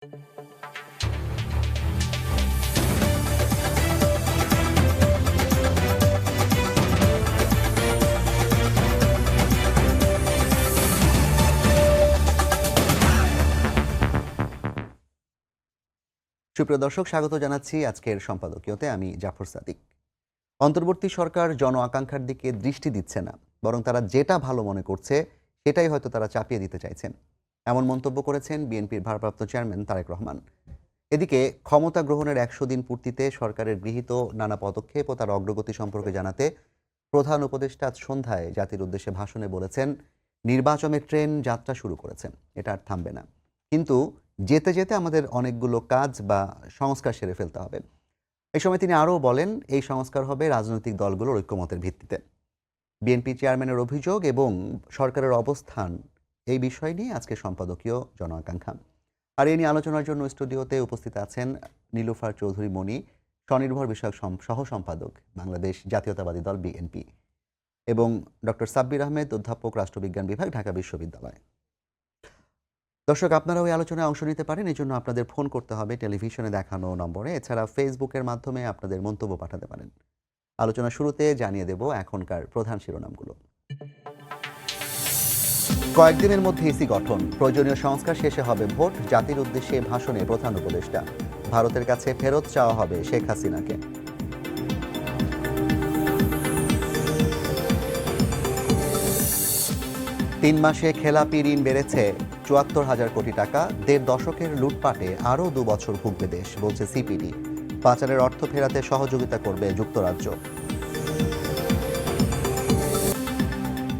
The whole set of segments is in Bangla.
সুপ্রিয় দর্শক, স্বাগত জানাচ্ছি আজকের সম্পাদকীয়তে। আমি জাফর সাদিক। অন্তর্বর্তী সরকার জন আকাঙ্ক্ষার দিকে দৃষ্টি দিচ্ছে না, বরং তারা যেটা ভালো মনে করছে সেটাই হয়তো তারা চাপিয়ে দিতে চাইছেন, এমন মন্তব্য করেছেন বিএনপির ভারপ্রাপ্ত চেয়ারম্যান তারেক রহমান। এদিকে ক্ষমতা গ্রহণের ১০০ দিন পূর্তিতে সরকারের গৃহীত নানা পদক্ষেপ ও তার অগ্রগতি সম্পর্কে জানাতে প্রধান উপদেষ্টা আজ সন্ধ্যায় জাতির উদ্দেশ্যে ভাষণে বলেছেন, নির্বাচনের ট্রেন যাত্রা শুরু করেছে, এটা আর থামবে না, কিন্তু যেতে যেতে আমাদের অনেকগুলো কাজ বা সংস্কার সেরে ফেলতে হবে। এই সময় তিনি আরও বলেন, এই সংস্কার হবে রাজনৈতিক দলগুলোর ঐক্যমতের ভিত্তিতে। বিএনপি চেয়ারম্যানের অভিযোগ এবং সরকারের অবস্থান, এই বিষয় নিয়ে আজকে সম্পাদকীয় জন আকাঙ্ক্ষা। আর এ নিয়ে আলোচনার জন্য স্টুডিওতে উপস্থিত আছেন নীলুফার চৌধুরী মনি, স্বনির্ভর বিষয়ক সহ সম্পাদক, বাংলাদেশ জাতীয়তাবাদী দল বিএনপি, এবং ডক্টর সাব্বির আহমেদ, অধ্যাপক, রাষ্ট্রবিজ্ঞান বিভাগ, ঢাকা বিশ্ববিদ্যালয়। দর্শক, আপনারা ওই আলোচনায় অংশ নিতে পারেন। এই জন্য আপনাদের ফোন করতে হবে টেলিভিশনে দেখানো নম্বরে। এছাড়া ফেসবুকের মাধ্যমে আপনাদের মন্তব্য পাঠাতে পারেন। আলোচনা শুরুতে জানিয়ে দেব এখনকার প্রধান শিরোনামগুলো। কয়েকদিনের মধ্যে ইসি গঠন, প্রয়োজনীয় সংস্কার শেষে হবে ভোট, জাতির উদ্দেশ্যে ভাষণে প্রধান উপদেষ্টা। ভারতের কাছে ফেরত চাওয়া হবে শেখ হাসিনাকে। তিন মাসে খেলাপি ঋণ বেড়েছে ৭৪,০০০ কোটি টাকা। ১.৫ দশকের লুটপাটে আরও ২ বছর ভুগবে দেশ, বলছে সিপিডি। পাচারের অর্থ ফেরাতে সহযোগিতা করবে যুক্তরাজ্য।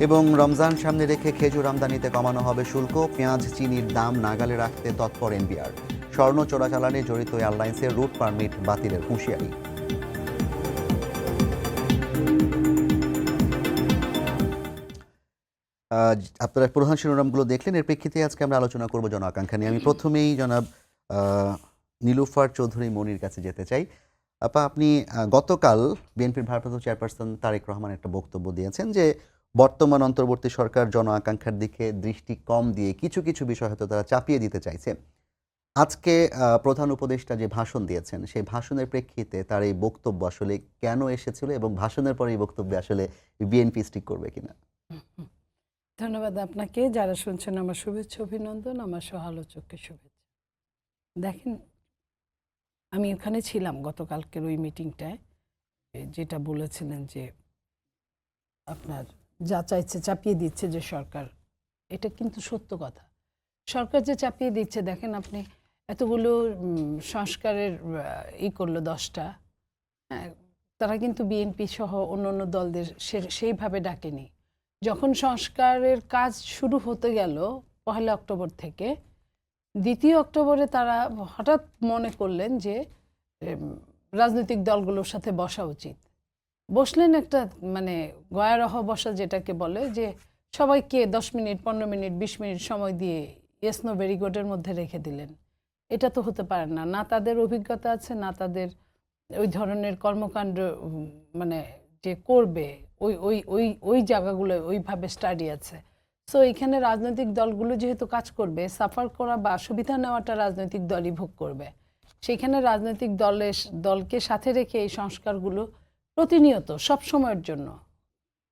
এবং রমজান সামনে রেখে খেজুর আমদানিতে কমানো হবে শুল্ক, পেঁয়াজ, চিনির দাম নাগালে রাখতে তৎপর এনবিআর। স্বর্ণ চোরাচালানে জড়িত এয়ারলাইন্সের রুট পারমিট বাতিলের হুঁশিয়ারি। আপনারা প্রধান শিরোনামগুলো দেখলেন। এর প্রেক্ষিতে আজকে আমরা আলোচনা করব জন আকাঙ্ক্ষা নিয়ে। আমি প্রথমেই জনাব নীলুফার চৌধুরী মনির কাছে যেতে চাই। আপা, আপনি গতকাল বিএনপির ভারপ্রাপ্ত চেয়ারপারসন তারেক রহমান একটা বক্তব্য দিয়েছেন যে বর্তমান অন্তর্বর্তী সরকার জন আকাঙ্ক্ষার দিকে দৃষ্টি কম দিয়ে কিছু কিছু বিষয় হয়তো তারা চাপিয়ে দিতে চাইছে। আজকে প্রধান উপদেষ্টা যে ভাষণ দিয়েছেন, সেই ভাষণের প্রেক্ষিতে তার এই বক্তব্য আসলে কেন এসেছিল এবং ভাষণের পরে এই বক্তব্যে আসলে বিএনপি স্টিক করবে কিনা? ধন্যবাদ আপনাকে। যারা শুনছেন আমার শুভেচ্ছা, অভিনন্দন, আমার সহ-আলোচককে শুভেচ্ছা। দেখেন, আমি ওখানে ছিলাম গতকালকের ওই মিটিংটায়, যেটা বলেছিলেন যে আপনার যা চাইছে চাপিয়ে দিচ্ছে যে সরকার, এটা কিন্তু সত্য কথা। সরকার যে চাপিয়ে দিচ্ছে, দেখেন আপনি এতগুলো সংস্কারের করলো 10টা, হ্যাঁ, তারা কিন্তু বিএনপি সহ অন্য অন্য দলদের সেইভাবে ডাকেনি। যখন সংস্কারের কাজ শুরু হতে গেল 1 অক্টোবর থেকে, 2 অক্টোবরে তারা হঠাৎ মনে করলেন যে রাজনৈতিক দলগুলোর সাথে বসা উচিত। বসলেন একটা মানে গয়ারহ বসা, যেটাকে বলে যে সবাইকে 10 মিনিট, 15 মিনিট, 20 মিনিট সময় দিয়ে ইয়েস নো ভেরি গুডের মধ্যে রেখে দিলেন। এটা তো হতে পারে না। না তাদের অভিজ্ঞতা আছে, না তাদের ওই ধরনের কর্মকাণ্ড মানে যে করবে ওই ওই ওই ওই জায়গাগুলো ওইভাবে স্টাডি আছে। সো এখানে রাজনৈতিক দলগুলো যেহেতু কাজ করবে, সাফার করা বা সুবিধা নেওয়াটা রাজনৈতিক দলই ভোগ করবে। সেখানে রাজনৈতিক দলকে সাথে রেখে এই সংস্কারগুলো প্রতিনিয়ত সব সময়ের জন্য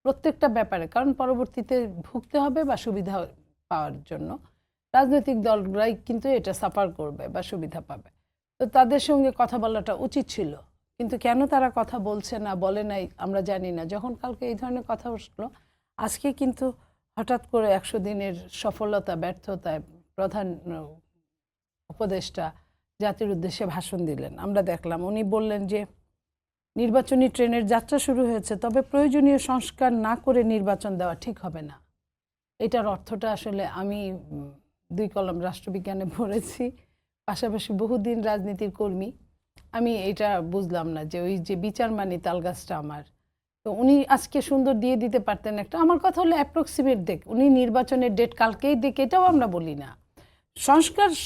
প্রত্যেকটা ব্যাপারে, কারণ পরবর্তীতে ভুগতে হবে বা সুবিধা পাওয়ার জন্য রাজনৈতিক দলগুলাই কিন্তু এটা সাফার করবে বা সুবিধা পাবে। তো তাদের সঙ্গে কথা বলাটা উচিত ছিল, কিন্তু কেন তারা কথা বলছে না, বলে নাই, আমরা জানি না। যখন কালকে এই ধরনের কথা উঠলো, আজকে কিন্তু হঠাৎ করে 100 দিনের সফলতা ব্যর্থতায় প্রধান উপদেষ্টা জাতির উদ্দেশ্যে ভাষণ দিলেন। আমরা দেখলাম উনি বললেন যে নির্বাচনী ট্রেনের যাত্রা শুরু হয়েছে, তবে প্রয়োজনীয় সংস্কার না করে নির্বাচন দেওয়া ঠিক হবে না। এটার অর্থটা আসলে আমি 2 কলম রাষ্ট্রবিজ্ঞানে পড়েছি, পাশাপাশি বহুদিন রাজনীতির কর্মী। আমি এটা বুঝলাম না যে ওই যে বিচার মানি তালগাছটা আমার। তো উনি আজকে সুন্দর দিয়ে দিতে পারতেন একটা। আমার কথা হলো অ্যাপ্রক্সিমেট দেখ, উনি নির্বাচনের ডেট কালকেই দেখ, এটাও আমরা বলি না।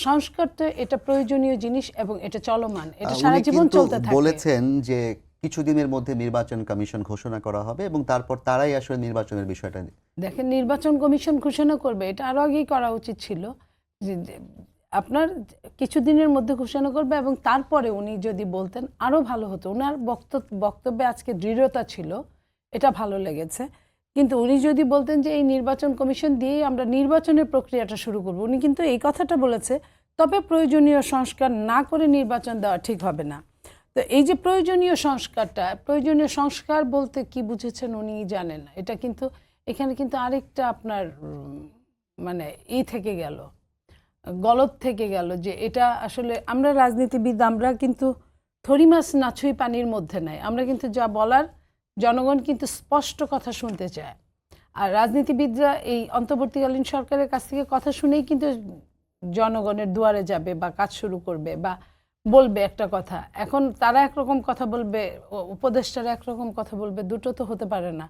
সংস্কার তো এটা প্রয়োজনীয় জিনিস এবং এটা চলমান, এটা সারা জীবন চলতে থাকে। বলেছেন যে কিছুদিনের মধ্যে নির্বাচন কমিশন ঘোষণা করা হবে এবং তারপর তারাই আসলে নির্বাচনের বিষয়টা। দেখেন, নির্বাচন কমিশন ঘোষণা করবে, এটা আরো আগেই করা উচিত ছিল। আপনার কিছুদিনের মধ্যে ঘোষণা করবে, এবং তারপরে উনি যদি বলতেন আরও ভালো হতো। ওনার বক্তব্যে আজকে দৃঢ়তা ছিল, এটা ভালো লেগেছে। কিন্তু উনি যদি বলতেন যে এই নির্বাচন কমিশন দিয়েই আমরা নির্বাচনের প্রক্রিয়াটা শুরু করব, উনি কিন্তু এই কথাটা বলেছে, তবে প্রয়োজনীয় সংস্কার না করে নির্বাচন দেওয়া ঠিক হবে না। তো এই যে প্রয়োজনীয় সংস্কার বলতে কি বুঝেছেন উনি জানেন না। এটা কিন্তু এখানে কিন্তু আরেকটা আপনার মানে থেকে গেল, গলত থেকে গেল, যে এটা আসলে আমরা রাজনীতিবিদ, আমরা কিন্তু থরি মাছ না ছুঁই পানির মধ্যে নাই। আমরা কিন্তু যা বলার জনগণ কিন্তু স্পষ্ট কথা শুনতে চায়। আর রাজনীতিবিদরা এই অন্তর্বর্তীকালীন সরকারের কাছ থেকে কথা শুনেই কিন্তু জনগণের দুয়ারে যাবে বা কাজ শুরু করবে বা বলবে একটা কথা। এখন তারা একরকম কথা বলবে, উপদেষ্টারা একরকম কথা বলবে, দুটো তো হতে পারে না।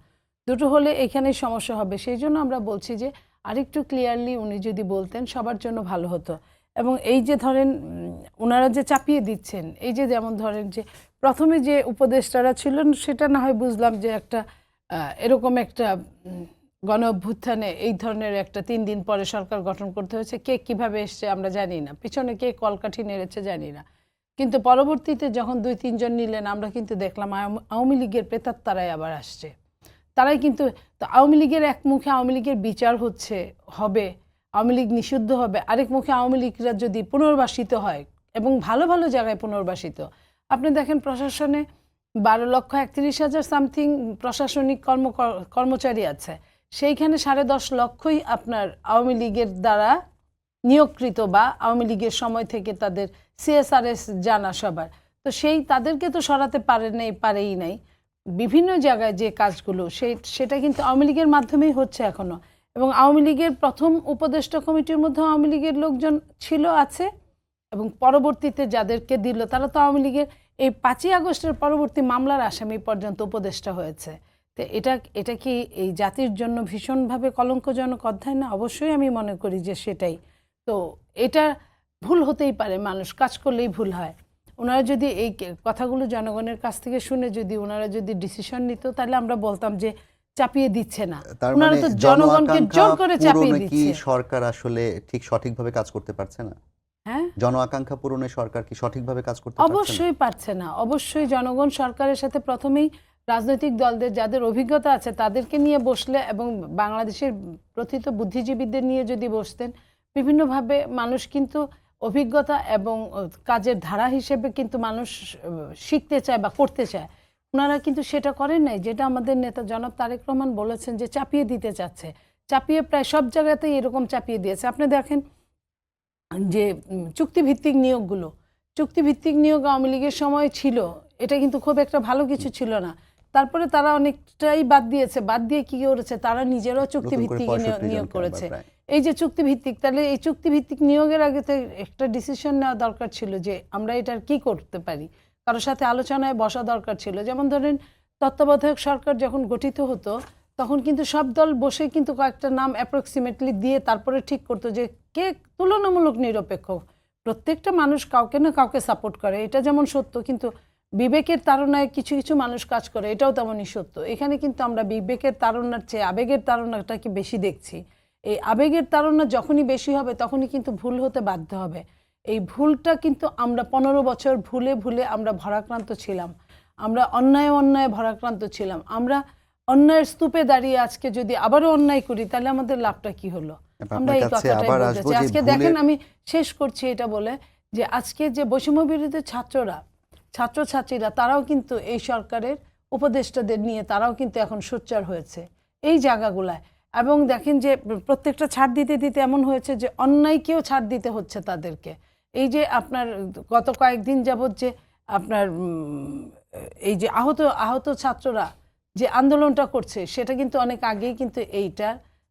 দুটো হলে এখানেই সমস্যা হবে। সেই জন্য আমরা বলছি যে আরেকটু ক্লিয়ারলি উনি যদি বলতেন সবার জন্য ভালো হতো। এবং এই যে ধরেন ওনারা যে চাপিয়ে দিচ্ছেন, এই যে যেমন ধরেন যে প্রথমে যে উপদেষ্টারা ছিলেন সেটা না হয় বুঝলাম যে একটা এরকম একটা গণ অভ্যুত্থানে এই ধরনের একটা 3 দিন পরে সরকার গঠন করতে হয়েছে, কে কিভাবে এসছে আমরা জানি না, পিছনে কে কলকাঠি নেড়েছে জানি না। কিন্তু পরবর্তীতে যখন 2-3 জন নিলেন, আমরা কিন্তু দেখলাম আওয়ামী লীগের প্রেতাত্মারাই আবার আসছে। তারাই কিন্তু, তো আওয়ামী লীগের এক মুখে আওয়ামী লীগের বিচার হবে, আওয়ামী লীগ নিষিদ্ধ হবে, আরেক মুখে আওয়ামী লীগরা যদি পুনর্বাসিত হয় এবং ভালো ভালো জায়গায় পুনর্বাসিত। আপনি দেখেন প্রশাসনে 12,31,000 সামথিং প্রশাসনিক কর্মচারী আছে, সেইখানে 10.5 লক্ষই আপনার আওয়ামী লীগের দ্বারা নিয়োগকৃত বা আওয়ামী লীগের সময় থেকে তাদের CSRS জানা সবার। তো সেই তাদেরকে তো সরাতে পারেই নাই। বিভিন্ন জায়গায় যে কাজগুলো সেটা কিন্তু আওয়ামী লীগের মাধ্যমেই হচ্ছে এখনো। এবং আওয়ামী লীগের প্রথম উপদেষ্টা কমিটির মধ্যে আওয়ামী লীগের লোকজন আছে, এবং পরবর্তীতে যাদেরকে দিল তারা তো আওয়ামী লীগের এই 5ই আগস্টের পরবর্তী মামলার আসামি পর্যন্ত উপদেষ্টা হয়েছে। তো এটা কি এই জাতির জন্য ভীষণভাবে কলঙ্কজনক অধ্যায় না? অবশ্যই আমি মনে করি যে সেটাই। তো এটা ভুল হতেই পারে, মানুষ কাজ করলেই ভুল হয়। ওনারা যদি এই কথাগুলো জনগণের কাছ থেকে শুনে যদি ওনারা যদি ডিসিশন নিত, তাহলে আমরা বলতাম যে চাপিয়ে দিচ্ছে না। তার ওনারা মানে তো জনগণকে জোর করে চাপিয়ে কি দিচ্ছে। সরকার আসলে ঠিক সঠিকভাবে কাজ করতে পারছে না? হ্যাঁ, জন আকাঙ্ক্ষা পূরণে সরকার কি সঠিকভাবে কাজ করতে পারছে না? অবশ্যই পারছে না। অবশ্যই জনগণ সরকারের সাথে প্রথমেই রাজনৈতিক দলদের যাদের অভিজ্ঞতা আছে তাদেরকে নিয়ে বসলে, এবং বাংলাদেশের প্রথিত বুদ্ধিজীবীদের নিয়ে যদি বসতেন, বিভিন্নভাবে মানুষ কিন্তু অভিজ্ঞতা এবং কাজের ধারা হিসেবে কিন্তু মানুষ শিখতে চায় বা করতে চায়। ওনারা কিন্তু সেটা করেন নাই, যেটা আমাদের নেতা জনাব তারেক রহমান বলেছেন যে চাপিয়ে দিতে চাচ্ছে। চাপিয়ে প্রায় সব জায়গাতেই এরকম চাপিয়ে দিয়েছে। আপনি দেখেন যে চুক্তিভিত্তিক নিয়োগ আওয়ামী লীগের সময় ছিল, এটা কিন্তু খুব একটা ভালো কিছু ছিল না। তারপরে তারা অনেকটাই বাদ দিয়ে কি করেছে, তারা নিজেরাও চুক্তিভিত্তিক নিয়োগ করেছে। এই যে চুক্তিভিত্তিক, তাহলে এই চুক্তিভিত্তিক নিয়োগের আগে তো একটা ডিসিশন নেওয়া দরকার ছিল যে আমরা এটার কি করতে পারি, কারোর সাথে আলোচনায় বসা দরকার ছিল। যেমন ধরেন তত্ত্বাবধায়ক সরকার যখন গঠিত হতো, তখন কিন্তু সব দল বসে কিন্তু কয়েকটা নাম অ্যাপ্রক্সিমেটলি দিয়ে তারপরে ঠিক করতো যে কে তুলনামূলক নিরপেক্ষ। প্রত্যেকটা মানুষ কাউকে না কাউকে সাপোর্ট করে, এটা যেমন সত্য, কিন্তু বিবেকের তাড়নায় কিছু কিছু মানুষ কাজ করে, এটাও তেমনই সত্য। এখানে কিন্তু আমরা বিবেকের তাড়নার চেয়ে আবেগের তাড়নাটাকে বেশি দেখছি। এই আবেগের তাড়না যখনই বেশি হবে তখনই কিন্তু ভুল হতে বাধ্য হবে। এই ভুলটা কিন্তু আমরা 15 বছর ভুলে আমরা ভরাক্রান্ত ছিলাম, আমরা অন্যায় ভরাক্রান্ত ছিলাম। আমরা অন্যায়ের স্তূপে দাঁড়িয়ে আজকে যদি আবারও অন্যায় করি, তাহলে আমাদের লাভটা কি হলো? আমরা এই কথাটাই বলতে চাই। আজকে দেখেন, আমি শেষ করছি এটা বলে যে আজকে যে বৈষম্য বিরোধী ছাত্রছাত্রীরা তারাও কিন্তু এই সরকারের উপদেষ্টাদের নিয়ে তারাও কিন্তু এখন সোচ্চার হয়েছে এই জায়গাগুলায়। এবং দেখেন যে প্রত্যেকটা ছাড় দিতে এমন হয়েছে যে অন্যায়কেও ছাড় দিতে হচ্ছে তাদেরকে। এই যে আপনার গত কয়েকদিন যাবৎ যে আপনার এই যে আহত ছাত্ররা যে আন্দোলনটা করছে, সেটা কিন্তু অনেক আগেই কিন্তু এইটা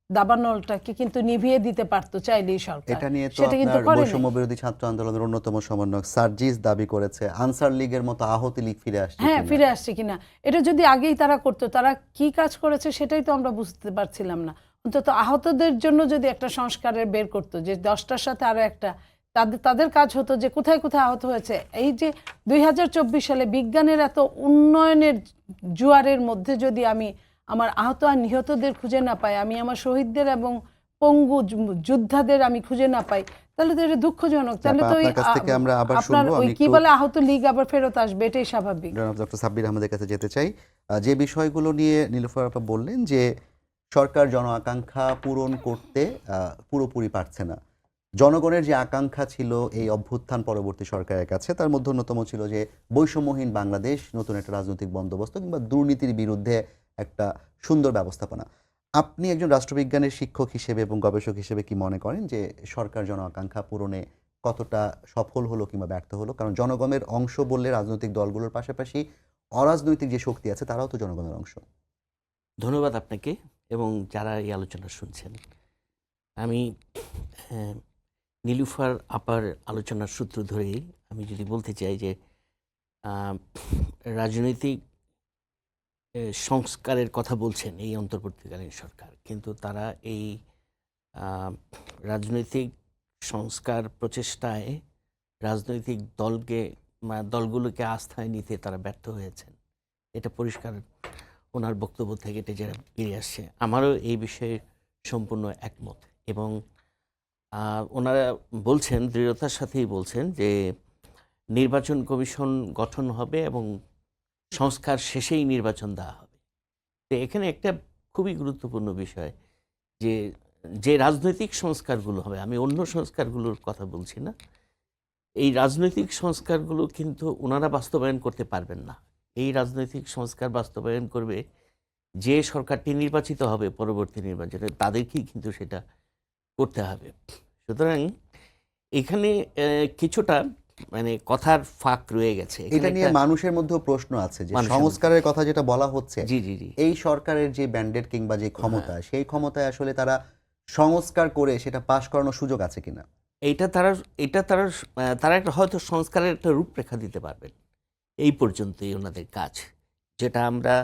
দাবানলটাকে কিন্তু নিভিয়ে দিতে পারতো চাইলেই সরকার। এটা নিয়ে তো আপনার বৈষম্য বিরোধী ছাত্র আন্দোলনের অন্যতম সমন্বয়ক সার্জিস দাবি করেছে আনসার লীগের মতো আহতি লীগ ফিরে আসছে। হ্যাঁ, ফিরে আসছে কিনা, এটা যদি আগেই তারা করতো, তারা কি কাজ করেছে সেটাই তো আমরা বুঝতে পারছিলাম না। অন্তত আহতদের জন্য যদি একটা সংস্কারের বের করতো, যে 10টার সাথে আরো একটা, তাদের কাজ হতো যে কোথায় কোথায় আহত হয়েছে। এই যে 2024 সালে বিজ্ঞানের এত উন্নয়নের জোয়ারের মধ্যে যদি আমি আমার আহত আর নিহতদের খুঁজে না পাই, আমি আমার শহীদদের এবং পঙ্গু যোদ্ধাদের আমি খুঁজে না পাই, তাহলে তো এটা দুঃখজনক। তাহলে তো আপনার কাছ থেকে আমরা আবার আপনার শুনবো। ওই আমি কি একটু বলে আহত লীগ আবার ফেরত আসবে, এটাই স্বাভাবিক। জনাব ডক্টর সাব্বির আহমেদের কাছে যেতে চাই। যে বিষয়গুলো নিয়ে নীলুফার আপা বললেন যে সরকার জন আকাঙ্ক্ষা পূরণ করতে পুরোপুরি পারছে না। জনগণের যে আকাঙ্ক্ষা ছিল এই অভ্যুত্থান পরবর্তী সরকারের কাছে, তার মধ্যে অন্যতম ছিল যে বৈষম্যহীন বাংলাদেশ, নতুন একটা রাজনৈতিক বন্দোবস্ত কিংবা দুর্নীতির বিরুদ্ধে একটা সুন্দর ব্যবস্থাপনা। আপনি একজন রাষ্ট্রবিজ্ঞানের শিক্ষক হিসেবে এবং গবেষক হিসেবে কি মনে করেন যে সরকার জন আকাঙ্ক্ষা পূরণে কতটা সফল হলো কিংবা ব্যর্থ হলো? কারণ জনগণের অংশ বললে রাজনৈতিক দলগুলোর পাশাপাশি অরাজনৈতিক যে শক্তি আছে তারাও তো জনগণের অংশ। ধন্যবাদ আপনাকে এবং যারা এই আলোচনা শুনছেন। আমি হ্যাঁ, নীলুফার আপার আলোচনার সূত্র ধরেই আমি যদি বলতে চাই যে আহ, রাজনৈতিক সংস্কারের কথা বলছেন এই অন্তর্বর্তীকালীন সরকার, কিন্তু তারা এই আহ, রাজনৈতিক সংস্কার প্রচেষ্টায় রাজনৈতিক দলগুলোকে আস্থায় নিতে তারা ব্যর্থ হয়েছেন। এটা পরিষ্কার ওনার বক্তব্য থেকে এটা যারা বেরিয়ে আসছে। আমারও এই বিষয়ে সম্পূর্ণ একমত এবং ওনারা বলছেন, দৃঢ়তার সাথেই বলছেন যে নির্বাচন কমিশন গঠন হবে এবং সংস্কার শেষেই নির্বাচন দেওয়া হবে। তো এখানে একটা খুবই গুরুত্বপূর্ণ বিষয় যে যে রাজনৈতিক সংস্কারগুলো হবে, আমি অন্য সংস্কারগুলোর কথা বলছি না, এই রাজনৈতিক সংস্কারগুলো কিন্তু ওনারা বাস্তবায়ন করতে পারবেন না। এই রাজনৈতিক সংস্কার বাস্তবায়ন করবে যে সরকারটি নির্বাচিত হবে পরবর্তী নির্বাচনে, তাদেরকেই কিন্তু সেটা করতে হবে। সুতরাং এখানে কিছুটা মানে কথার ফাঁক রয়ে গেছে। এটা নিয়ে মানুষের মধ্যেও প্রশ্ন আছে যে মানুষের সংস্কারের কথা যেটা বলা হচ্ছে, জি জি জি এই সরকারের যে ব্যান্ডেড কিংবা যে ক্ষমতা, সেই ক্ষমতায় আসলে তারা সংস্কার করে সেটা পাশ করানোর সুযোগ আছে কিনা? এইটা তারা এটা তারা তারা একটা হয়তো সংস্কারের একটা রূপরেখা দিতে পারবেন। এই পর্যন্তই ওনাদের কাজ, যেটা আমরা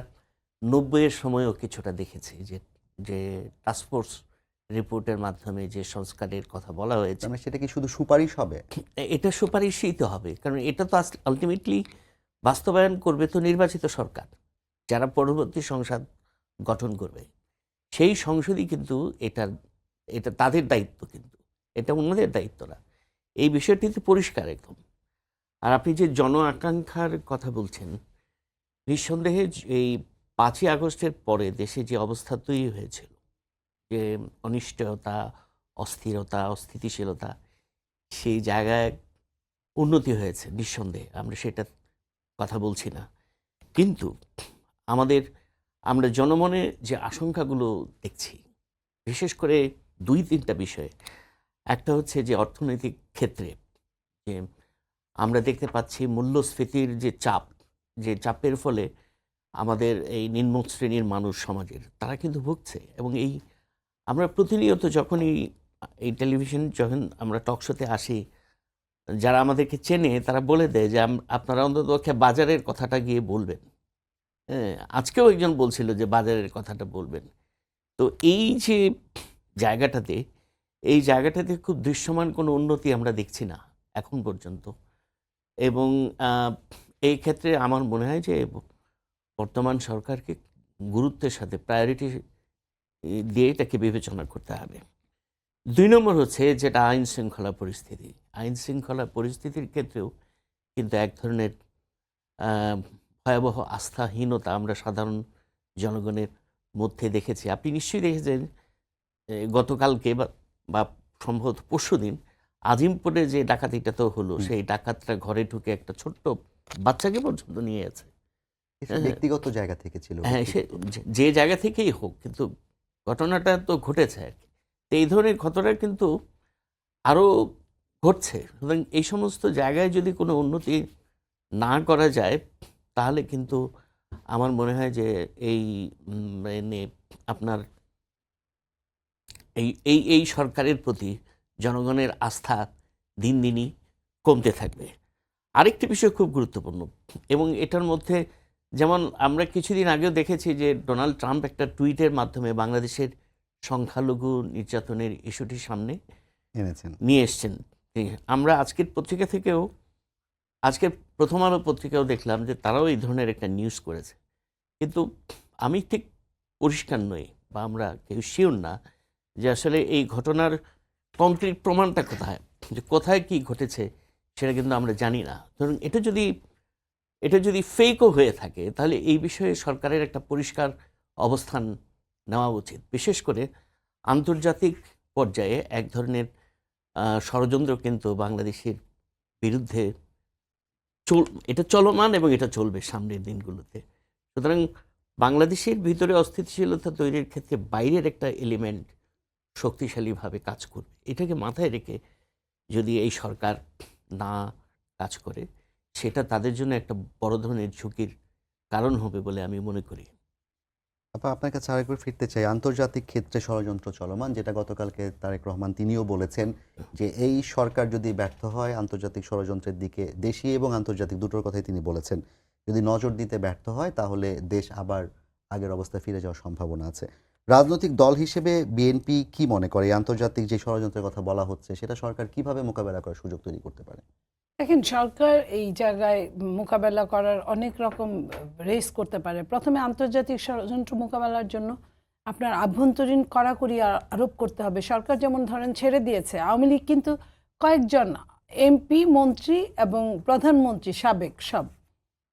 90-এর সময়ও কিছুটা দেখেছি যে যে টাস্কফোর্স রিপোর্টের মাধ্যমে যে সংস্কারের কথা বলা হয়েছে, মানে সেটা কি শুধু সুপারিশ হবে? এটা সুপারিশই তো হবে, কারণ এটা তো আলটিমেটলি বাস্তবায়ন করবে তো নির্বাচিত সরকার, যারা পরবর্তী সংসদ গঠন করবে। সেই সংসদই কিন্তু এটা এটা তাদের দায়িত্ব, কিন্তু এটা অন্যদের দায়িত্ব না। এই বিষয়টিতে পরিষ্কার একদম। আর আপনি যে জন আকাঙ্ক্ষার কথা বলছেন, নিঃসন্দেহে এই 5ই আগস্টের পরে দেশে যে অবস্থা তৈরি হয়েছিল, যে অনিশ্চয়তা, অস্থিরতা, অস্থিতিশীলতা, সেই জায়গায় উন্নতি হয়েছে নিঃসন্দেহে, আমরা সেটা কথা বলছি না। কিন্তু আমরা জনমনে যে আশঙ্কাগুলো দেখছি, বিশেষ করে 2-3টা বিষয়ে। একটা হচ্ছে যে অর্থনৈতিক ক্ষেত্রে যে আমরা দেখতে পাচ্ছি মূল্যস্ফীতির যে চাপ, যে চাপের ফলে আমাদের এই নিম্ন শ্রেণীর মানুষ সমাজের তারা কিন্তু ভুগছে। এবং এই আমরা প্রতিনিয়ত যখনই এই টেলিভিশন, যখন আমরা টক শোতে আসি, যারা আমাদেরকে চেনে তারা বলে দেয় যে আপনারা অন্ততপক্ষে বাজারের কথাটা গিয়ে বলবেন। হ্যাঁ, আজকেও একজন বলছিল যে বাজারের কথাটা বলবেন। তো এই যে জায়গাটাতে এই জায়গাটাতে খুব দৃশ্যমান কোনো উন্নতি আমরা দেখছি না এখন পর্যন্ত। এবং এই ক্ষেত্রে আমার মনে হয় যে বর্তমান সরকারকে গুরুত্বের সাথে প্রায়োরিটি দিয়ে এটাকে বিবেচনা করতে হবে। 2 নম্বর হচ্ছে যেটা আইন শৃঙ্খলা পরিস্থিতি। আইন শৃঙ্খলা পরিস্থিতির ক্ষেত্রেও কিন্তু এক ধরনের ভয়াবহ আস্থাহীনতা আমরা সাধারণ জনগণের মধ্যে দেখেছি। আপনি নিশ্চয়ই দেখেছেন গতকালকে বা সম্ভবত পরশুদিন আজিমপুরে যে ডাকাতিটা তো হলো, সেই ডাকাতরা ঘরে ঢুকে একটা ছোট্ট বাচ্চাকে পর্যন্ত নিয়ে গেছে। ব্যক্তিগত জায়গা থেকে ছিল। হ্যাঁ, সে যে জায়গা থেকেই হোক, কিন্তু ঘটনাটা তো ঘটেছে আর কি। তো এই ধরনের ঘটনা কিন্তু আরও ঘটছে। সুতরাং এই সমস্ত জায়গায় যদি কোনো উন্নতি না করা যায়, তাহলে কিন্তু আমার মনে হয় যে এই মানে আপনার এই সরকারের প্রতি জনগণের আস্থা দিন দিনই কমতে থাকবে। আরেকটি বিষয় খুব গুরুত্বপূর্ণ, এবং এটার মধ্যে যেমন আমরা কিছুদিন আগেও দেখেছি যে ডোনাল্ড ট্রাম্প একটা টুইটের মাধ্যমে বাংলাদেশের সংখ্যালঘু নির্যাতনের ইস্যুটি সামনে নিয়ে এসছেন। আমরা আজকের পত্রিকা থেকেও, আজকের প্রথম আলো পত্রিকাও দেখলাম যে তারাও এই ধরনের একটা নিউজ করেছে। কিন্তু আমি ঠিক পরিষ্কার নই, বা আমরা কেউ শিওর না যে আসলে এই ঘটনার কংক্রিট প্রমাণটা কোথায়। যে কোথায় কি ঘটেছে সেটা কিন্তু আমরা জানি না। ধরুন এটা যদি ফেকও হয়ে থাকে তাহলে এই বিষয়ে সরকারের একটা পরিষ্কার অবস্থান নেওয়া উচিত। বিশেষ করে আন্তর্জাতিক পর্যায়ে এক ধরনের ষড়যন্ত্র কিন্তু বাংলাদেশের বিরুদ্ধে এটা চলমান এবং এটা চলবে সামনের দিনগুলোতে। সুতরাং বাংলাদেশের ভিতরে অস্থিতিশীলতা তৈরির ক্ষেত্রে বাইরের একটা এলিমেন্ট শক্তিশালীভাবে কাজ করবে। এটাকে মাথায় রেখে যদি এই সরকার না কাজ করে সেটা তাদের জন্য একটা বড় ধরনের ঝুঁকির কারণ হবে বলে আমি মনে করি। আপনার কাছে আরেকবার ফিরতে চাই, আন্তর্জাতিক ক্ষেত্রে ষড়যন্ত্র চলমান, যেটা গতকালকে তারেক রহমান তিনিও বলেছেন যে এই সরকার যদি ব্যর্থ হয় আন্তর্জাতিক ষড়যন্ত্রের দিকে, দেশি এবং আন্তর্জাতিক দুটোর কথাই তিনি বলেছেন, যদি নজর দিতে ব্যর্থ হয় তাহলে দেশ আবার আগের অবস্থায় ফিরে যাওয়ার সম্ভাবনা আছে। রাজনৈতিক দল হিসেবে বিএনপি কি মনে করে এই আন্তর্জাতিক যে ষড়যন্ত্রের কথা বলা হচ্ছে সেটা সরকার কিভাবে মোকাবেলা করার সুযোগ তৈরি করতে পারে? দেখেন, সরকার এই জায়গায় মোকাবেলা করার অনেক রকম রেস করতে পারে। প্রথমে আন্তর্জাতিক ষড়যন্ত্র মোকাবেলার জন্য আপনার আভ্যন্তরীণ কড়াকড়ি আরোপ করতে হবে। সরকার যেমন ধরেন ছেড়ে দিয়েছে, আওয়ামী লীগ কিন্তু কয়েকজন এমপি, মন্ত্রী এবং প্রধানমন্ত্রী সাবেক সব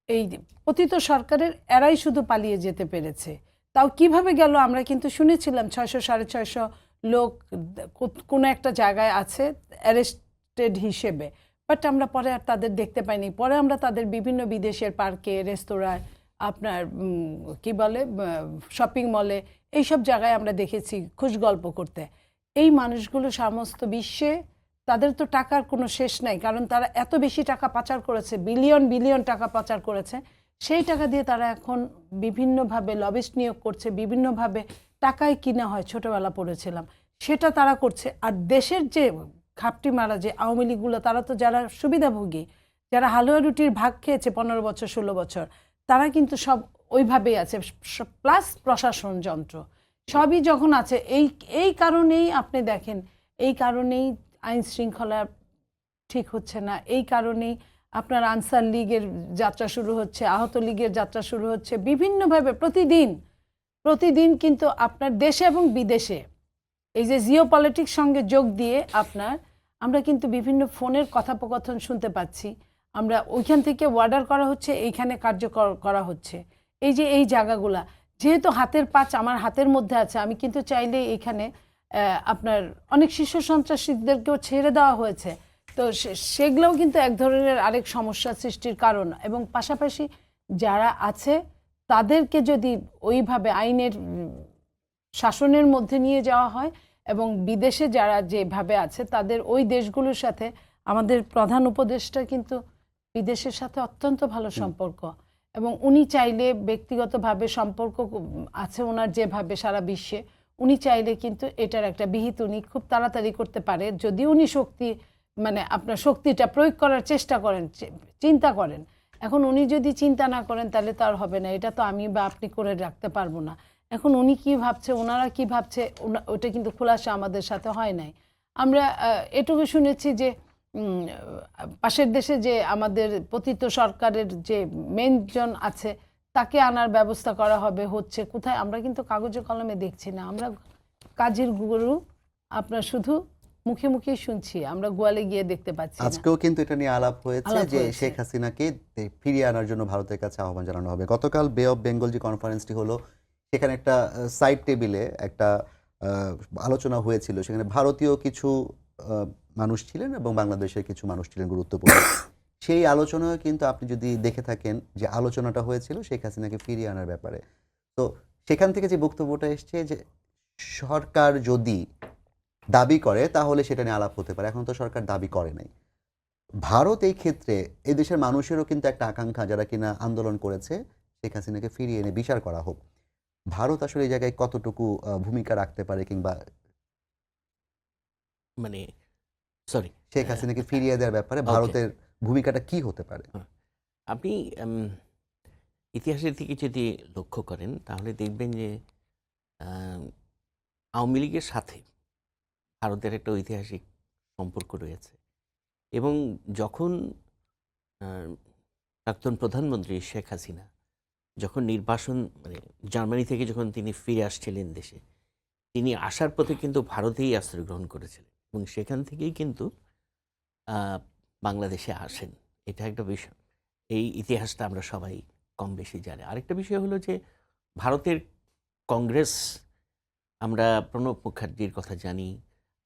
এই পতিত সরকারের এরাই শুধু পালিয়ে যেতে পেরেছে। তাও কিভাবে গেল আমরা কিন্তু শুনেছিলাম 600-650 লোক কোনো একটা জায়গায় আছে অ্যারেস্টেড হিসেবে, বাট আমরা পরে আর তাদের দেখতে পাইনি। পরে আমরা তাদের বিভিন্ন বিদেশের পার্কে, রেস্তোরাঁয়, আপনার কি বলে শপিং মলে, এইসব জায়গায় আমরা দেখেছি খুশ গল্প করতে। এই মানুষগুলো সমস্ত বিশ্বে তাদের তো টাকার কোনো শেষ নাই, কারণ তারা এত বেশি টাকা পাচার করেছে, বিলিয়ন বিলিয়ন টাকা পাচার করেছে। সেই টাকা দিয়ে তারা এখন বিভিন্নভাবে লবিস্ট নিয়োগ করছে, বিভিন্নভাবে টাকায় কিনা হয়, ছোটোবেলা পড়েছিলাম, সেটা তারা করছে। আর দেশের যে ঘাপটি মারা যে আওয়ামী লীগগুলো, তারা তো যারা সুবিধাভোগী, যারা হালুয়া রুটির ভাগ খেয়েছে 15 বছর 16 বছর, তারা কিন্তু সব ওইভাবেই আছে, প্লাস প্রশাসন যন্ত্র সবই যখন আছে। এই কারণেই আপনি দেখেন, এই কারণেই আইন শৃঙ্খলা ঠিক হচ্ছে না, এই কারণেই আপনার আনসার লীগের যাত্রা শুরু হচ্ছে, আহত লীগের যাত্রা শুরু হচ্ছে বিভিন্নভাবে প্রতিদিন কিন্তু আপনার দেশে এবং বিদেশে এই যে জিও পলিটিক্স সঙ্গে যোগ দিয়ে আমরা কিন্তু বিভিন্ন ফোনের কথোপকথন শুনতে পাচ্ছি। আমরা ওইখান থেকে অর্ডার করা হচ্ছে, এইখানে কার্যকর করা হচ্ছে। এই যে এই জায়গাগুলা যেহেতু হাতের পাঁচ আমার হাতের মধ্যে আছে, আমি কিন্তু চাইলে এখানে আপনার অনেক শিশু সন্ত্রাসীদেরকেও ছেড়ে দেওয়া হয়েছে। তো সেগুলোও কিন্তু এক ধরনের আরেক সমস্যা সৃষ্টির কারণ। এবং পাশাপাশি যারা আছে তাদেরকে যদি ওইভাবে আইনের শাসনের মধ্যে নিয়ে যাওয়া হয়, এবং বিদেশে যারা যেভাবে আছে তাদের ওই দেশগুলোর সাথে আমাদের প্রধান উপদেষ্টা কিন্তু বিদেশের সাথে অত্যন্ত ভালো সম্পর্ক, এবং উনি চাইলে ব্যক্তিগতভাবে সম্পর্ক আছে ওনার যেভাবে সারা বিশ্বে, উনি চাইলে কিন্তু এটার একটা বিহিত উনি খুব তাড়াতাড়ি করতে পারে, যদি উনি আপনার শক্তিটা প্রয়োগ করার চেষ্টা করেন, চিন্তা করেন। এখন উনি যদি চিন্তা না করেন তাহলে তো আর হবে না, এটা তো আমি বা আপনি করে রাখতে পারবো না। এখন উনি কি ভাবছে, ওনারা কি ভাবছে, ওটা কিন্তু খোলাসা আমাদের সাথে হয় নাই। আমরা এটুকু শুনেছি যে পাশের দেশে যে আমাদের পতিত সরকারের যে মেনজন আছে তাকে আনার ব্যবস্থা করা হবে, হচ্ছে কোথায় আমরা কিন্তু কাগজে কলমে দেখছি না। আমরা কাজের গুরু আপনার শুধু মুখে মুখে শুনছি, আমরা গোয়ালে গিয়ে দেখতে পাচ্ছি না। আজকেও কিন্তু এটা নিয়ে আলাপ হয়েছে যে শেখ হাসিনাকে ফিরিয়ে আনার জন্য ভারতের কাছে আহ্বান জানানো হবে। গতকাল বে অফ বেঙ্গল যে কনফারেন্সটি হলো, সেখানে একটা সাইড টেবিলে একটা আলোচনা হয়েছিল, সেখানে ভারতীয় কিছু মানুষ ছিলেন এবং বাংলাদেশের কিছু মানুষ ছিলেন গুরুত্বপূর্ণ। সেই আলোচনায় কিন্তু আপনি যদি দেখে থাকেন যে আলোচনাটা হয়েছিল শেখ হাসিনাকে ফিরিয়ে আনার ব্যাপারে। তো সেখান থেকে যে বক্তব্যটা এসছে যে সরকার যদি দাবি করে তাহলে সেটা নিয়ে আলাপ হতে পারে, এখন তো সরকার দাবি করে নাই। ভারত এই ক্ষেত্রে এই দেশের মানুষেরও কিন্তু একটা আকাঙ্ক্ষা, যারা কিনা আন্দোলন করেছে শেখ হাসিনাকে ফিরিয়ে এনে বিচার করা হোক। ভারত আসলে এই জায়গায় কতটুকু ভূমিকা রাখতে পারে, কিংবা সরি শেখ হাসিনাকে ফিরিয়ে দেওয়ার ব্যাপারে ভারতের ভূমিকাটা কি হতে পারে? আপনি ইতিহাসের দিকে যদি লক্ষ্য করেন তাহলে দেখবেন যে আওয়ামী লীগের সাথে ভারতের একটা ঐতিহাসিক সম্পর্ক রয়েছে। এবং যখন প্রাক্তন প্রধানমন্ত্রী শেখ হাসিনা যখন নির্বাসন জার্মানি থেকে যখন তিনি ফিরে আসছিলেন দেশে, তিনি আসার পথে কিন্তু ভারতেই আশ্রয় গ্রহণ করেছিলেন, এবং সেখান থেকেই কিন্তু আহ, বাংলাদেশে আসেন। এটা একটা বিষয়, এই ইতিহাসটা আমরা সবাই কম বেশি জানি। আরেকটা বিষয় হলো যে ভারতের কংগ্রেস, আমরা প্রণব মুখার্জির কথা জানি,